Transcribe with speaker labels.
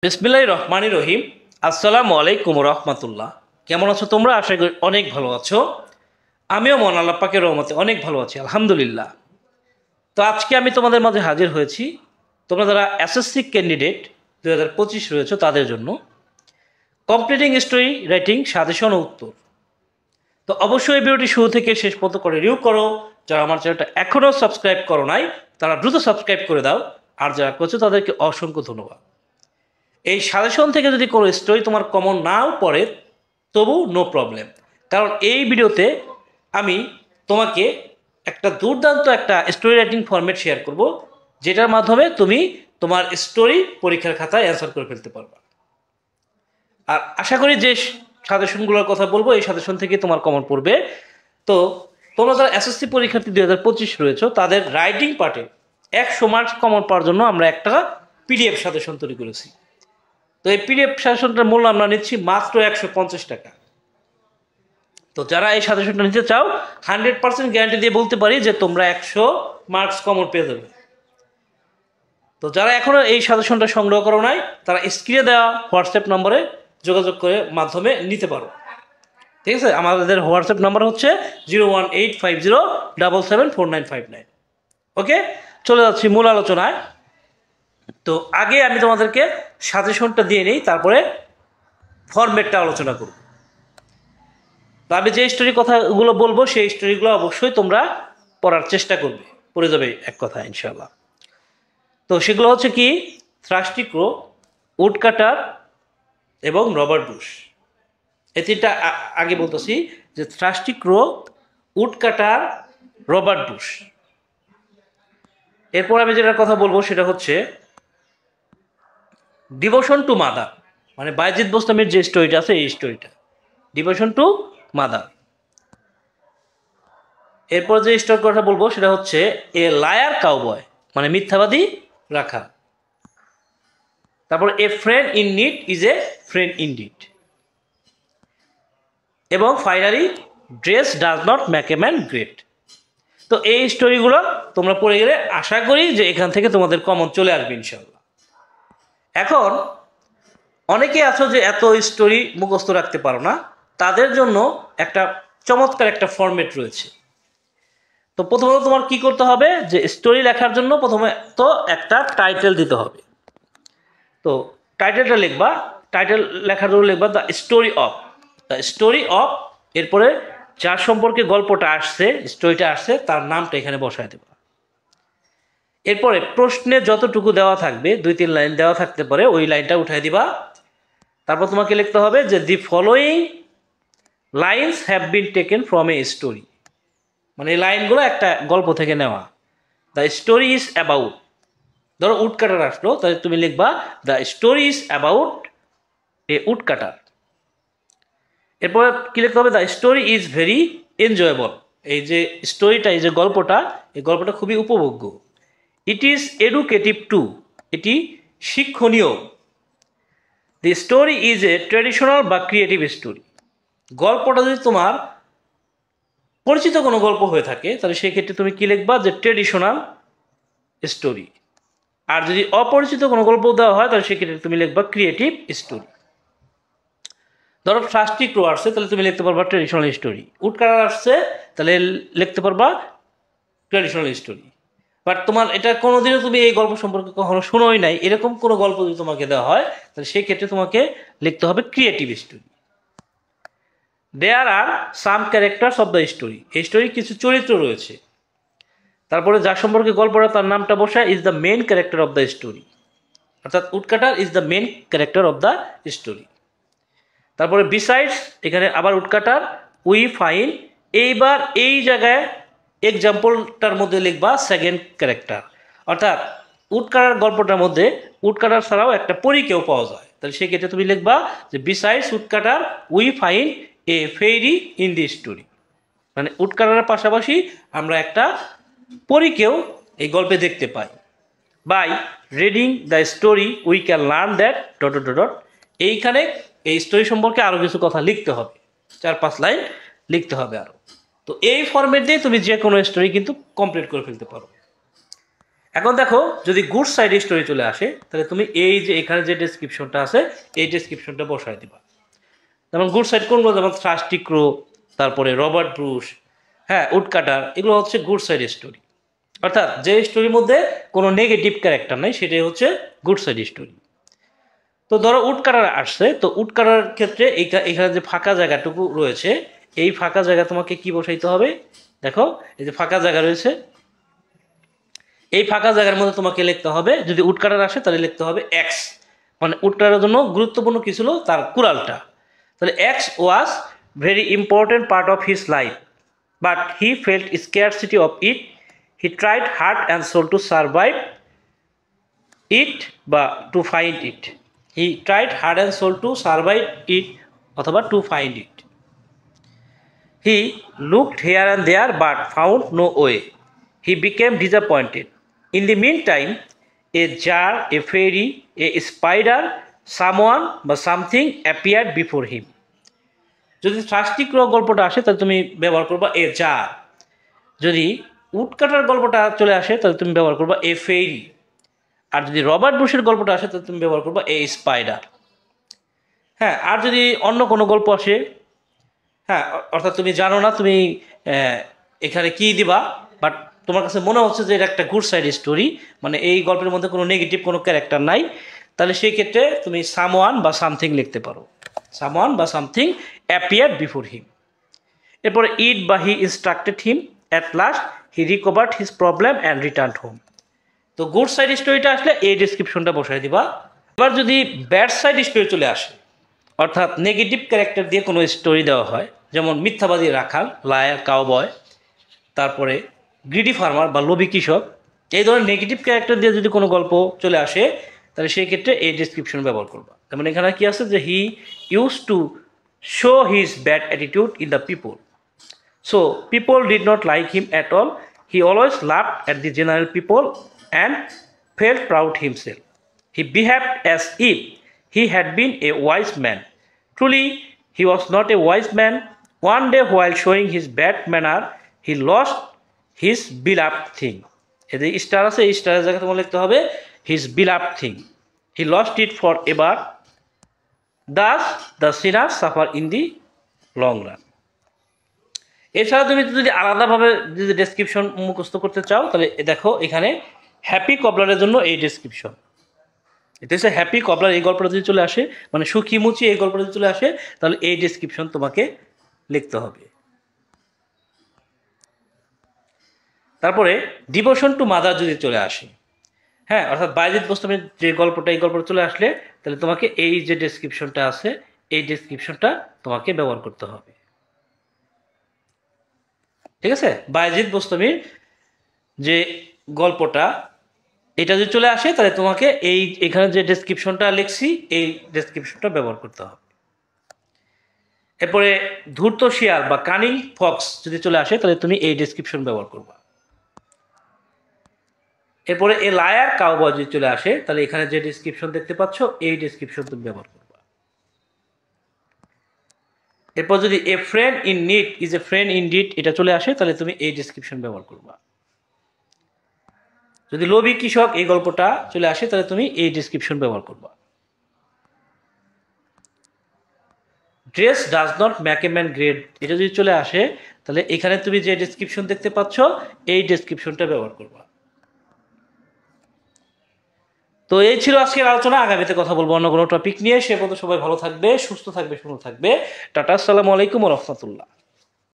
Speaker 1: বিসমিল্লাহির রহমানির রহিম। আসসালামু আলাইকুম রহমতুল্লাহ। কেমন আছো তোমরা? আশা করি অনেক ভালো আছো। আমিও মন আল্লাহ পাকের রহমতে অনেক ভালো আছি, আলহামদুলিল্লাহ। তো আজকে আমি তোমাদের মাঝে হাজির হয়েছি, তোমরা যারা এসএসসি ক্যান্ডিডেট 2025 রয়েছে তাদের জন্য কমপ্লিটিং স্টোরি রাইটিং সাজেশন ও উত্তর। তো অবশ্যই এই ভিডিওটি শুরু থেকে শেষ পর্যন্ত করে রিভিউ করো। যারা আমার চ্যানেলটা এখনও সাবস্ক্রাইব করো নাই তারা দ্রুত সাবস্ক্রাইব করে দাও, আর যারা করছো তাদেরকে অসংখ্য ধন্যবাদ। এই সাজেশন থেকে যদি কোনো স্টোরি তোমার কমন নাও পড়ে তবু নো প্রবলেম, কারণ এই ভিডিওতে আমি তোমাকে একটা দুর্দান্ত একটা স্টোরি রাইটিং ফরম্যাট শেয়ার করব, যেটার মাধ্যমে তুমি তোমার স্টোরি পরীক্ষার খাতায় অ্যান্সার করে ফেলতে পারবা। আর আশা করি যে সাজেশনগুলোর কথা বলবো এই সাজেশন থেকে তোমার কমন পড়বে। তো তোমরা যারা এসএসসি পরীক্ষার্থী 2025 রয়েছে তাদের রাইটিং পার্টে 100 মার্কস কমন পাওয়ার জন্য আমরা একটা পিডিএফ সাজেশন তৈরি করেছি। তো এই পিডিএফ সাজেশনটার মূল্য আমরা নিচ্ছি মাত্র 150 টাকা। তো যারা এই সাজেশনটা নিতে চাও 100% গ্যারান্টি দিয়ে বলতে পারি যে তোমরা 100 মার্কস কমন পেয়ে যাবে। তো যারা এখনও এই সাজেশনটা সংগ্রহ করো নাই তারা স্ক্রিনে দেওয়া হোয়াটসঅ্যাপ নম্বরে যোগাযোগ করে মাধ্যমে নিতে পারো। ঠিক আছে, আমাদের হোয়াটসঅ্যাপ নাম্বার হচ্ছে 01850774959। ওকে, চলে যাচ্ছি মূল আলোচনায়। তো আগে আমি তোমাদেরকে সাজেশনটা দিয়ে নিই, তারপরে ফরম্যাটটা আলোচনা করব। তো আমি যে স্টোরি কথাগুলো বলবো সেই স্টোরিগুলো অবশ্যই তোমরা পড়ার চেষ্টা করবে, পড়ে যাবে এক কথা ইনশাল্লাহ। তো সেগুলো হচ্ছে কি, থ্রাস্টি ক্রো, উডকাটার এবং রবার্ট বুশ। এই তিনটা আগে বলতেছি যে থ্রাস্টি ক্রো, উডকাটার, রবার্ট বুশ। এরপর আমি যেটার কথা বলবো সেটা হচ্ছে ডিভোশন টু মাদার, মানে বাইজিদ বোস্তামের যে স্টোরিটা আছে এই স্টোরিটা, ডিভোশন টু মাদার। এরপর যে স্টোরির কথা বলবো সেটা হচ্ছে এ লায়ার কাউবয়, মানে মিথ্যাবাদী রাখা। তারপর a friend in need is a friend in deed. এবং finally dress does not make a man great. তো এই স্টোরিগুলো তোমরা পড়ে গেলে আশা করি যে এখান থেকে তোমাদের কমন চলে আসবে ইনশাল্লাহ। এখন অনেকে আছো যে এত স্টোরি মুখস্থ রাখতে পারো না, তাদের জন্য একটা চমৎকার একটা ফরম্যাট রয়েছে। তো প্রথমত তোমার কি করতে হবে, যে স্টোরি লেখার জন্য প্রথমে তো একটা টাইটেল দিতে হবে। তো টাইটেলটা লিখবা, টাইটেল লেখার জন্য লিখবা the story of. The story of, এরপরে যার সম্পর্কে গল্পটা আসছে, স্টোরিটা আসছে, তার নামটা এখানে বসায় দেবা। এরপরে প্রশ্নে যতটুকু দেওয়া থাকবে, 2-3 লাইন দেওয়া থাকতে পারে, ওই লাইনটা উঠাই দিবা। তারপর তোমাকে লিখতে হবে যে the following lines have been taken from a story, মানে এই লাইনগুলো একটা গল্প থেকে নেওয়া। দ্য স্টোরি ইজ অ্যাবাউট, ধরো উডকাটার আসলো, তাহলে তুমি লিখবা the story is about a woodcutter. এরপরে কি লিখতে হবে, the story is very enjoyable, এই যে স্টোরিটা, এই যে গল্পটা, এই গল্পটা খুবই উপভোগ্য। ইট ইজ এডুকেটিভ টু, এটি শিক্ষণীয়। The story is a traditional বা ক্রিয়েটিভ স্টোরি, গল্পটা যদি তোমার পরিচিত কোনো গল্প হয়ে থাকে তাহলে সেক্ষেত্রে তুমি কি লিখবা, যে ট্র্যাডিশনাল স্টোরি। আর যদি অপরিচিত কোনো গল্প দেওয়া হয় তাহলে সেক্ষেত্রে তুমি লিখবা ক্রিয়েটিভ স্টোরি। ধরো থ্রাস্টি ক্রো আসছে, তাহলে তুমি লিখতে পারবা ট্র্যাডিশনাল স্টোরি। উডকাটার আসছে, তাহলে লিখতে পারবা ট্র্যাডিশনাল স্টোরি। বাট তোমার এটা কোনোদিনও তুমি এই গল্প সম্পর্কে কখনো শোনোই নাই, এরকম কোনো গল্প যদি তোমাকে দেওয়া হয় তাহলে সেই ক্ষেত্রে তোমাকে লিখতে হবে creative story. There are some characters of the story, এই স্টোরির কিছু চরিত্র রয়েছে। তারপরে যার সম্পর্কে গল্পটা তার নামটা বসায় is the main character of the story, অর্থাৎ woodcutter is the main character of the story. তারপরে বিসাইডস, এখানে আবার উডকাটার, উই ফাইন, এইবার এই জায়গায় এক্সাম্পলটার মধ্যে লিখবা সেকেন্ড ক্যারেক্টার, অর্থাৎ উডকাটার গল্পটার মধ্যে উডকাটার ছাড়াও একটা পরীকেও পাওয়া যায়, তাহলে সেক্ষেত্রে তুমি লিখবা যে besides woodcutter we find a fairy in the story, মানে উডকাটারের পাশাপাশি আমরা একটা পরীকেও এই গল্পে দেখতে পাই। By reading the story we can learn that dot dot dot, এইখানে এই স্টোরি সম্পর্কে আরও কিছু কথা লিখতে হবে, 4-5 লাইন লিখতে হবে আরও। তো এই ফরম্যাট দিয়ে তুমি যে কোনো স্টোরি কিন্তু কমপ্লিট করে ফেলতে পারো। এখন দেখো যদি গুড সাইড স্টোরি চলে আসে তাহলে তুমি এই যে এখানে যে ডেসক্রিপশনটা আছে এই ডেসক্রিপশনটা বসাই দিবা। যেমন গুড সাইড কোনগুলো, যেমন থ্রাস্টি ক্রো, তারপরে রবার্ট ব্রুস, হ্যাঁ, উডকাটার, এগুলো হচ্ছে গুড সাইড স্টোরি। অর্থাৎ যে স্টোরির মধ্যে কোনো নেগেটিভ ক্যারেক্টার নাই সেটাই হচ্ছে গুড সাইড স্টোরি। তো ধরো উডকাটার আসছে, তো উডকাটার ক্ষেত্রে এখানে যে ফাঁকা জায়গাটুকু রয়েছে এই ফাঁকা জায়গা তোমাকে কি বসাইতে হবে, দেখো এই যে ফাঁকা জায়গা রয়েছে, এই ফাঁকা জায়গার মধ্যে তোমাকে লিখতে হবে, যদি উডকাটার আসে তাহলে লিখতে হবে এক্স, মানে উডকাটার জন্য গুরুত্বপূর্ণ কি ছিল তার কুড়ালটা। তাহলে axe was very important part of his life but he felt scarcity of it, he tried heart and soul to survive it বা to find it, he tried heart and soul to survive it অথবা to find it, he looked here and there but found no way, he became disappointed, in the meantime a jar, a fairy, a spider, someone বা something appeared before him। যদি thirsty ক্রো গল্পটা আসে তাহলে তুমি ব্যবহার করবা এ jar, যদি woodcutter গল্পটা চলে আসে তাহলে তুমি ব্যবহার করবা এ ফেইরি, আর যদি রবার্ট ব্রুশের গল্পটা আসে তাহলে তুমি ব্যবহার করবা এ স্পাইডার। হ্যাঁ, আর যদি অন্য কোনো গল্প আসে, হ্যাঁ, অর্থাৎ তুমি জানো না তুমি এখানে কি দিবা, বাট তোমার কাছে মনে হচ্ছে যে এটা একটা গুড সাইড স্টোরি, মানে এই গল্পের মধ্যে কোনো নেগেটিভ কোনো ক্যারেক্টার নাই, তাহলে সেই ক্ষেত্রে তুমি সামওয়ান বা সামথিং লিখতে পারো, সামওয়ান বা সামথিং অ্যাপিয়ার্ড বিফোর হিম। এরপরে ইট বা he instructed him, at last he recovered his problem and return home. তো গুড সাইড স্টোরিটা আসলে এই ডিসক্রিপশনটা বসাই দিবা। এবার যদি ব্যাড সাইড স্টোরি চলে আসে, অর্থাৎ নেগেটিভ ক্যারেক্টার দিয়ে কোনো স্টোরি দেওয়া হয়, যেমন মিথ্যাবাদী রাখাল, লায়ার কাউবয়, তারপরে গ্রিডি ফার্মার বা লোভী কৃষক, এই ধরনের নেগেটিভ ক্যারেক্টার দিয়ে যদি কোনো গল্প চলে আসে তাহলে সেই ক্ষেত্রে এই ডিসক্রিপশন ব্যবহার করবা। যেমন এখানে কি আছে যে he use to show his bad attitude in the people, so people did not like him at all, he always loved at the general people and felt proud himself, he behaved as if he had been a wise man, truly he was not a wise man, one day while showing his bad manner he lost his beloved thing. এদের star আছে, এই স্টারের জায়গায় তোমার লিখতে হবে his beloved thing, he lost it for ever, thus the sinner suffer in the long run. এছাড়া তুমি যদি আলাদাভাবে যদি ডেসক্রিপশন মুখস্থ করতে চাও তাহলে দেখো এখানে হ্যাপি কবলারের জন্য এই ডেসক্রিপশন, এটা হচ্ছে হ্যাপি কবলার, এই গল্পটা যদি চলে আসে, মানে সুখী মুচি এই গল্পটা যদি চলে আসে তাহলে এই ডেসক্রিপশন তোমাকে লিখতে হবে। তারপরে ডিভোশন টু মাদার যদি চলে আসে, হ্যাঁ, অর্থাৎ বায়েজিদ বোস্তামির যে গল্পটা, এই গল্পটা চলে আসলে তাহলে তোমাকে এই যে ডেসক্রিপশনটা আছে এই ডেসক্রিপশনটা তোমাকে ব্যবহার করতে হবে। ঠিক আছে, বায়েজিদ বোস্তামির যে গল্পটা এটা যদি চলে আসে তাহলে তোমাকে এই এখানে যে ডেসক্রিপশনটা লিখছি এই ডেসক্রিপশনটা ব্যবহার করতে হবে। এরপরে ধূর্ত শিয়াল বা কানিং ফক্স যদি চলে আসে তাহলে তুমি এই ডেসক্রিপশন ব্যবহার করবা। এরপরে এ লায়ার কাউবয় যদি চলে আসে তাহলে এখানে যে ডেসক্রিপশন দেখতে পাচ্ছ এই ডেসক্রিপশন তুমি ব্যবহার করবা। এরপর যদি এ friend in need is a friend in did এটা চলে আসে তাহলে তুমি এই ডেসক্রিপশন ব্যবহার করবা। যদি লোভী কৃষক এই গল্পটা চলে আসে তাহলে তুমি এই ডেসক্রিপশন ব্যবহার করবা। Dress does not make a man great এটা যদি চলে আসে তাহলে এখানে তুমি যে ডেসক্রিপশন দেখতে পাচ্ছ এই ডেসক্রিপশনটা ব্যবহার করবা। তো এই ছিল আজকের আলোচনা, আগামীতে কথা বলবো অন্য কোনো টপিক নিয়ে। সে পর্যন্ত সবাই ভালো থাকবে, সুস্থ থাকবে, সুন্দর থাকবে। টাটা, আসসালামু আলাইকুম ওয়া রাহমাতুল্লাহ।